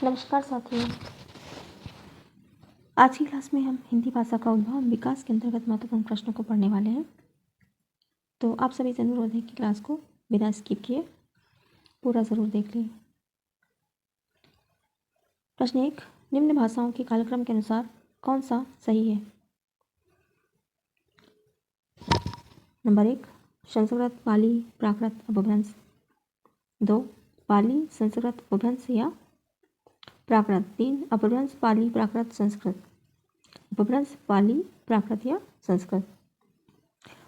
नमस्कार साथियों। आज की क्लास में हम हिंदी भाषा का उद्भव और विकास के अंतर्गत महत्वपूर्ण प्रश्नों को पढ़ने वाले हैं। तो आप सभी से अनुरोध है कि क्लास को बिना स्किप किए पूरा ज़रूर देख लें। प्रश्न 1, निम्न भाषाओं के कालक्रम के अनुसार कौन सा सही है? नंबर 1, संस्कृत, पाली, प्राकृत, अपभ्रंश। 2, पाली, संस्कृत, अपभ्रंश या प्राकृत। 3, अपभ्रंश, पाली, प्राकृत, संस्कृत। अपभ्रंश, पाली, प्राकृत या संस्कृत।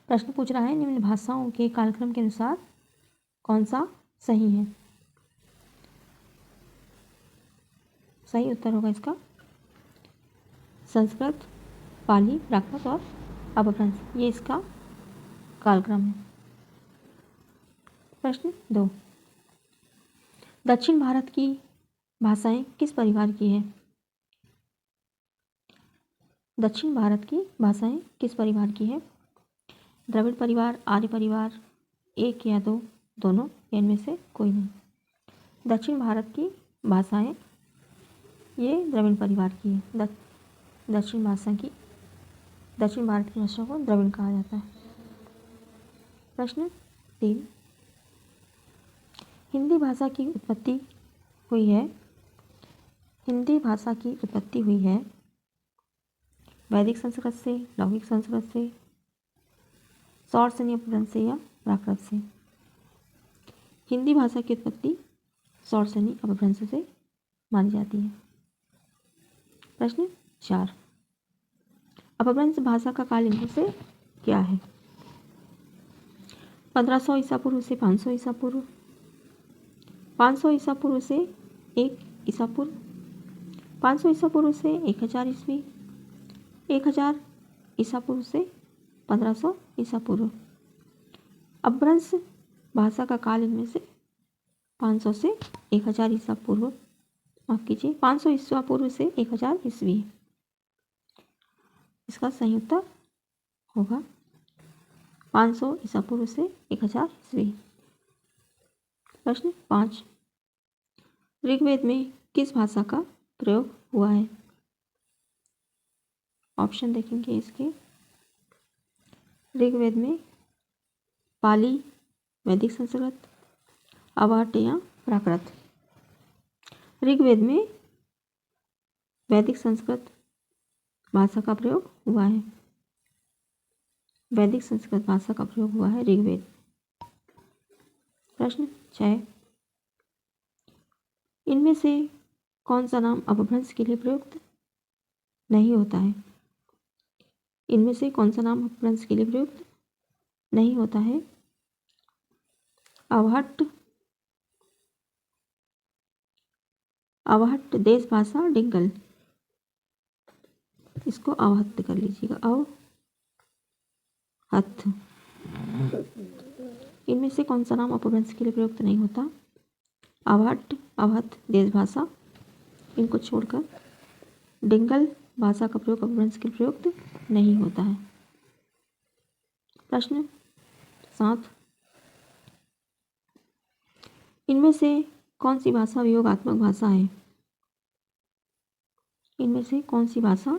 प्रश्न पूछ रहा है निम्न भाषाओं के कालक्रम के अनुसार कौन सा सही है? सही उत्तर होगा इसका संस्कृत, पाली, प्राकृत और अपभ्रंश, ये इसका कालक्रम है। प्रश्न 2, दक्षिण भारत की भाषाएं किस परिवार की है? दक्षिण भारत की भाषाएं किस परिवार की है? द्रविड़ परिवार, आर्य परिवार, एक या दो, दोनों, इनमें से कोई नहीं। दक्षिण भारत की भाषाएं ये द्रविड़ परिवार की है। दक्षिण भारत की भाषा को द्रविड़ कहा जाता है। प्रश्न 3, हिंदी भाषा की उत्पत्ति हुई है। हिंदी भाषा की उत्पत्ति हुई है वैदिक संस्कृत से, लौकिक संस्कृत से, सौरसेनी अपभ्रंश से या प्राकृत से। हिंदी भाषा की उत्पत्ति सौरसेनी अपभ्रंश से मानी जाती है। प्रश्न 4, अपभ्रंश भाषा का काल इनमें से क्या है? 1500 ईसा पूर्व से 500 ईसा पूर्व, 500 ईसा पूर्व से 1 ईसा पूर्व, 500 ईसा पूर्व से 1000 ईस्वी, 1000 ईसा पूर्व से 1500 ईसा पूर्व। अपभ्रंश भाषा का काल इनमें से 500 से 1000 ईसा पूर्व, माफ कीजिए 500 ईसा पूर्व से 1000 ईस्वी। इसका सही उत्तर होगा 500 ईसा पूर्व से 1000 ईस्वी। प्रश्न 5, ऋग्वेद में किस भाषा का प्रयोग हुआ है? ऑप्शन देखेंगे इसके। ऋग्वेद में पाली, वैदिक संस्कृत, अवाट्य या प्राकृत। ऋग्वेद में वैदिक संस्कृत भाषा का प्रयोग हुआ है। वैदिक संस्कृत भाषा का प्रयोग हुआ है ऋग्वेद। प्रश्न 6, इनमें से कौन सा नाम अपभ्रंश के लिए प्रयुक्त नहीं होता है? इनमें से कौन सा नाम अपभ्रंश के लिए प्रयुक्त नहीं होता है? अवहट्ट, देश भाषा, डिंगल। इसको अवहत्त कर लीजिएगा, अवहत्त। इनमें से कौन सा नाम अपभ्रंश के लिए प्रयुक्त नहीं होता? अवहट्ट, अवहत्त, देश भाषा, इनको छोड़कर डिंगल भाषा का प्रयोग अपभ्रंश के लिए प्रयुक्त नहीं होता है। प्रश्न 7, इनमें से कौन सी भाषा वियोगात्मक भाषा है? इनमें से कौन सी भाषा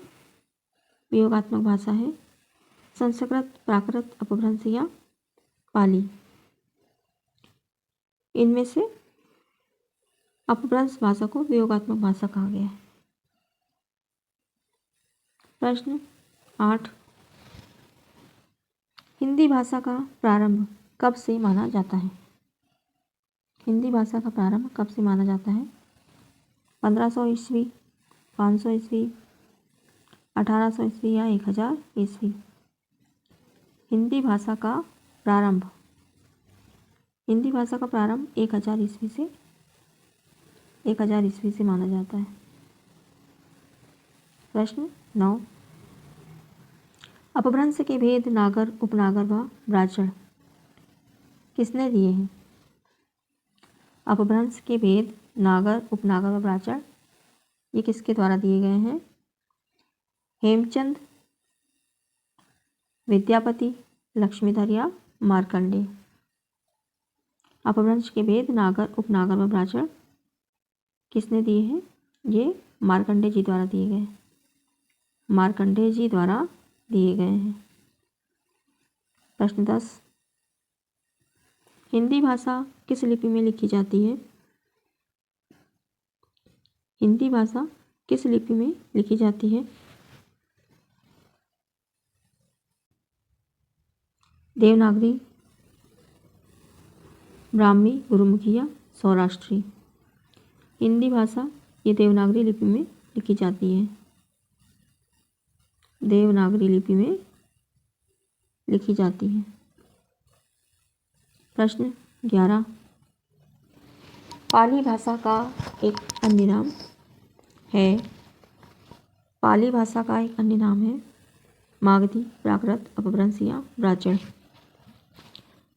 वियोगात्मक भाषा है? संस्कृत, प्राकृत, अपभ्रंश या पाली। इनमें से अपभ्रंश भाषा को वियोगात्मक भाषा कहा गया है। प्रश्न 8, हिंदी भाषा का प्रारंभ कब से माना जाता है? हिंदी भाषा का प्रारंभ कब से माना जाता है? 1500 ईस्वी, 500 ईस्वी, 1800 ईस्वी या 1000 ईस्वी। हिंदी भाषा का प्रारंभ 1000 ईस्वी से 1000 ईस्वी से माना जाता है। प्रश्न 9, अपभ्रंश के भेद नागर, उपनागर व ब्राह्मण किसने दिए हैं? अपभ्रंश के भेद नागर, उपनागर व ब्राह्मण ये किसके द्वारा दिए गए हैं? हेमचंद, विद्यापति, लक्ष्मीधर या मार्कंडेय। अपभ्रंश के भेद नागर, उपनागर व ब्राह्मण किसने दिए हैं? ये मार्कंडेय जी द्वारा दिए गए, मार्कंडेय जी द्वारा दिए गए हैं। प्रश्न 10, हिंदी भाषा किस लिपि में लिखी जाती है? हिंदी भाषा किस लिपि में लिखी जाती है? देवनागरी, ब्राह्मी, गुरुमुखी या सौराष्ट्री? हिंदी भाषा ये देवनागरी लिपि में लिखी जाती है, देवनागरी लिपि में लिखी जाती है। प्रश्न 11, पाली भाषा का एक अन्य नाम है, पाली भाषा का एक अन्य नाम है मागधी, प्राकृत, अपभ्रंश या ब्राह्मण?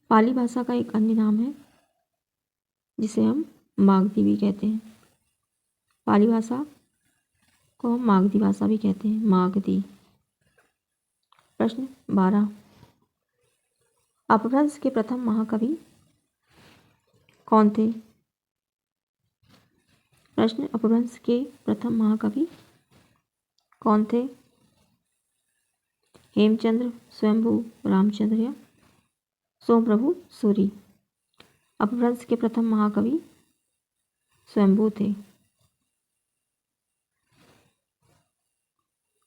पाली भाषा का एक अन्य नाम है जिसे हम मागधी भी कहते हैं, पाली भाषा को हम मागधी भाषा भी कहते हैं, मागधी। प्रश्न 12, अपभ्रंश के प्रथम महाकवि कौन थे? प्रश्न, अपभ्रंश के प्रथम महाकवि कौन थे? हेमचंद्र, स्वयंभू, रामचंद्र या सोमप्रभु सूरी? अपभ्रंश के प्रथम महाकवि स्वयंभू थे।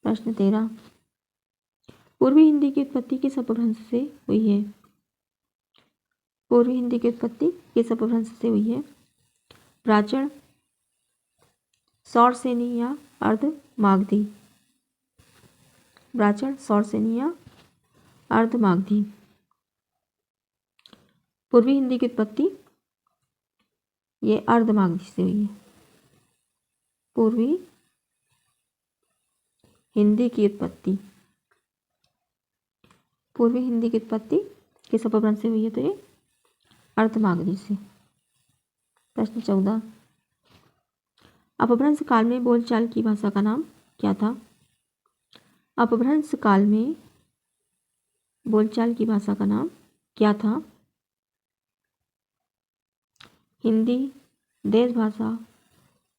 प्रश्न 13, पूर्वी हिंदी की उत्पत्ति किस अपभ्रंश से हुई है? पूर्वी हिंदी की उत्पत्ति किस अपभ्रंश से हुई है? प्राचीन, सौरसेनी या अर्ध मागधी? प्राचीन, सौरसेनी या अर्ध मागधी? पूर्वी हिंदी की उत्पत्ति ये अर्ध मागधी से हुई है। पूर्वी हिंदी की उत्पत्ति, पूर्वी हिंदी की उत्पत्ति किस अपभ्रंश से हुई है? तो ये अर्ध मागधी से। प्रश्न 14, अपभ्रंश काल में बोलचाल की भाषा का नाम क्या था? अपभ्रंश काल में बोलचाल की भाषा का नाम क्या था? हिंदी, देश भाषा,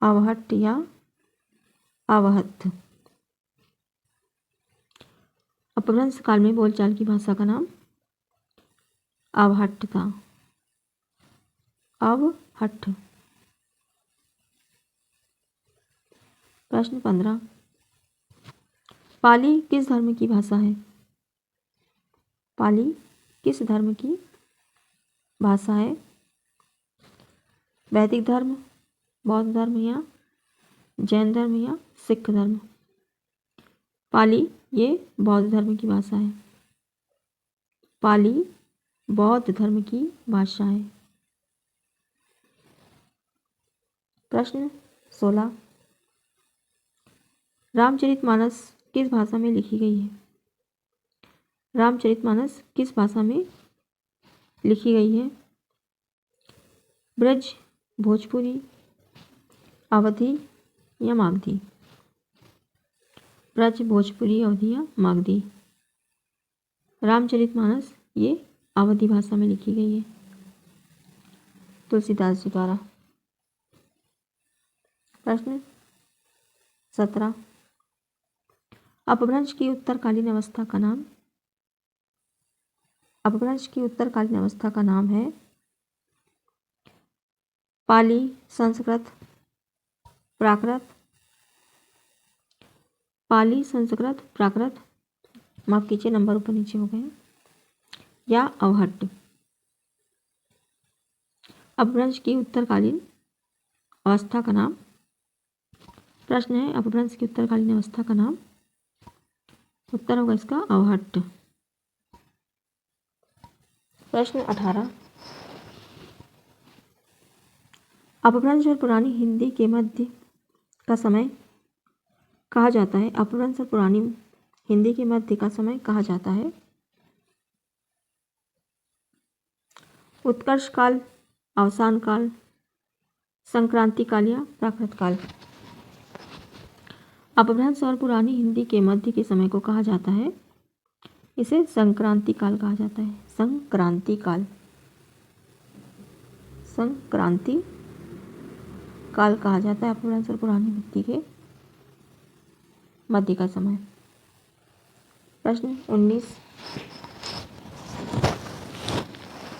अवहट्ट या अवहत्थ? अपभ्रंश काल में बोलचाल की भाषा का नाम अवहट्ट था, अवहट्ठ। प्रश्न 15, पाली किस धर्म की भाषा है? पाली किस धर्म की भाषा है? वैदिक धर्म, बौद्ध धर्म या जैन धर्म या सिख धर्म? पाली ये बौद्ध धर्म की भाषा है, पाली बौद्ध धर्म की भाषा है। प्रश्न 16, रामचरितमानस किस भाषा में लिखी गई है? रामचरितमानस किस भाषा में लिखी गई है? ब्रज, भोजपुरी, अवधी या मागधी? ब्रज, भोजपुरी, अवधी या मागधी? रामचरितमानस ये अवधी भाषा में लिखी गई है, तुलसीदास जी द्वारा। प्रश्न 17, अपभ्रंश की उत्तरकालीन अवस्था का नाम? अपभ्रंश की उत्तरकालीन अवस्था का नाम है पाली, संस्कृत, प्राकृत, पाली, संस्कृत, प्राकृत, माफ कीजिए नंबर ऊपर नीचे हो गए, या अवहट्ट? अपभ्रंश की उत्तरकालीन अवस्था का नाम, प्रश्न है अपभ्रंश की उत्तरकालीन अवस्था का नाम, उत्तर होगा इसका अवहट्ट। प्रश्न 18, अपभ्रंश और पुरानी हिंदी के मध्य का समय कहा जाता है? अपभ्रंश और पुरानी हिंदी के मध्य का समय कहा जाता है? उत्कर्ष काल, अवसान काल, संक्रांति काल या प्राकृत काल? अपभ्रंश और पुरानी हिंदी के मध्य के समय को कहा जाता है, इसे संक्रांति काल कहा जाता है, संक्रांति काल, संक्रांति काल कहा जाता है अपभ्रंश और पुरानी वृत्ति के मध्य का समय। प्रश्न 19,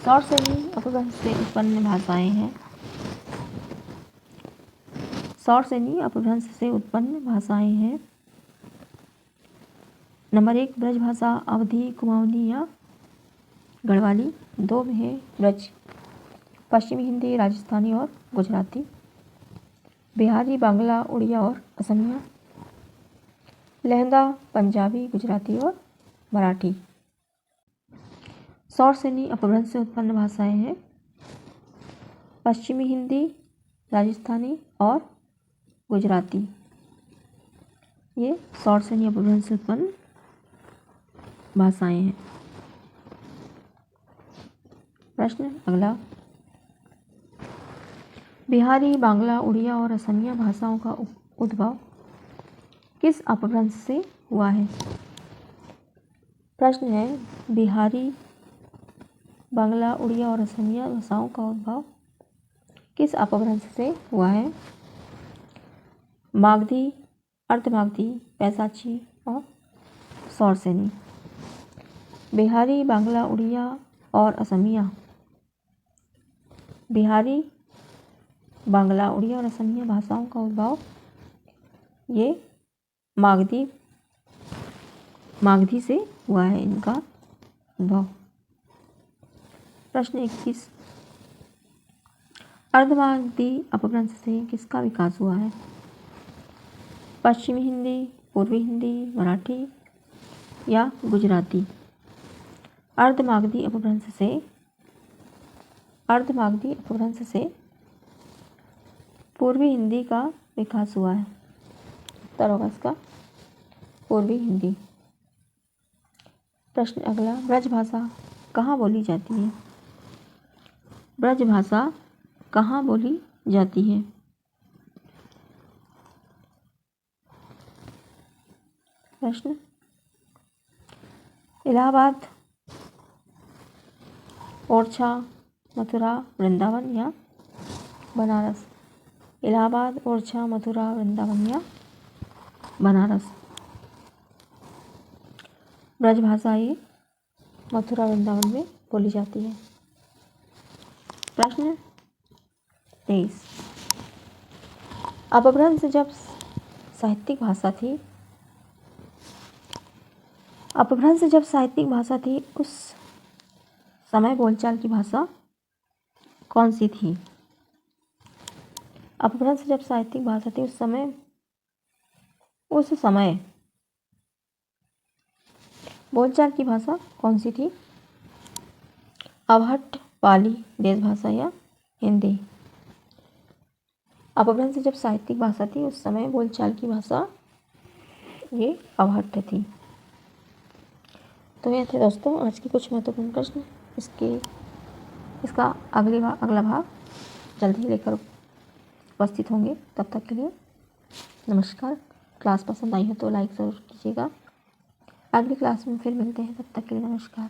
सौर सेनी अपभ्रंश से उत्पन्न भाषाएं हैं। सौर सेनी अपभ्रंश से उत्पन्न भाषाएं हैं। नंबर 1 ब्रज भाषा, अवधी, कुमाऊनी या गढ़वाली। 2 में है ब्रज, पश्चिमी हिंदी, राजस्थानी और गुजराती। बिहारी, बांग्ला, उड़िया और असमिया। लहंदा, पंजाबी, गुजराती और मराठी। सौर सेनी अपभ्रंश से उत्पन्न भाषाएं हैं पश्चिमी हिंदी, राजस्थानी और गुजराती। ये सौर सेनी अपभ्रंश से उत्पन्न भाषाएं हैं। प्रश्न अगला, बिहारी, बांग्ला, उड़िया और असमिया भाषाओं का उद्भव किस अपभ्रंश से हुआ है? प्रश्न है, बिहारी, बांग्ला, उड़िया और असमिया भाषाओं का उद्भव किस अपभ्रंश से हुआ है? मागधी, अर्धमागधी, पैसाची और सौर सेनी। बिहारी, बांग्ला, उड़िया और असमिया। बिहारी, बांग्ला, उड़िया और असमिया भाषाओं का उद्भव ये मागधी से हुआ है, इनका उद्भव। प्रश्न 21, अर्धमागधी अपभ्रंश से किसका विकास हुआ है? पश्चिमी हिंदी, पूर्वी हिंदी, मराठी या गुजराती। अर्धमागधी अपभ्रंश से पूर्वी हिंदी का विकास हुआ है। उत्तर होगा इसका पूर्वी हिंदी। प्रश्न अगला, ब्रज भाषा कहाँ बोली जाती है? ब्रज भाषा कहाँ बोली जाती है? प्रश्न, इलाहाबाद, ओरछा, मथुरा, वृंदावन या बनारस। इलाहाबाद, ओरछा, मथुरा, वृंदावन या बनारस। ब्रज भाषा ये मथुरा, वृंदावन में बोली जाती है। प्रश्न 23, अपभ्रंश जब साहित्यिक भाषा थी उस समय बोलचाल की भाषा कौन सी थी? अपभ्रंश जब साहित्यिक भाषा थी उस समय बोलचाल की भाषा कौन सी थी? अवहट्ट, पाली, देशभाषा या हिंदी। अपभ्रंश जब साहित्यिक भाषा थी उस समय बोलचाल की भाषा ये अवहट्ट थी। तो ये थे दोस्तों आज के कुछ महत्वपूर्ण प्रश्न। इसका अगला भाग जल्द ही लेकर उपस्थित होंगे। तब तक के लिए नमस्कार। क्लास पसंद आई हो तो लाइक ज़रूर कीजिएगा। अगली क्लास में फिर मिलते हैं, तब तक के लिए नमस्कार।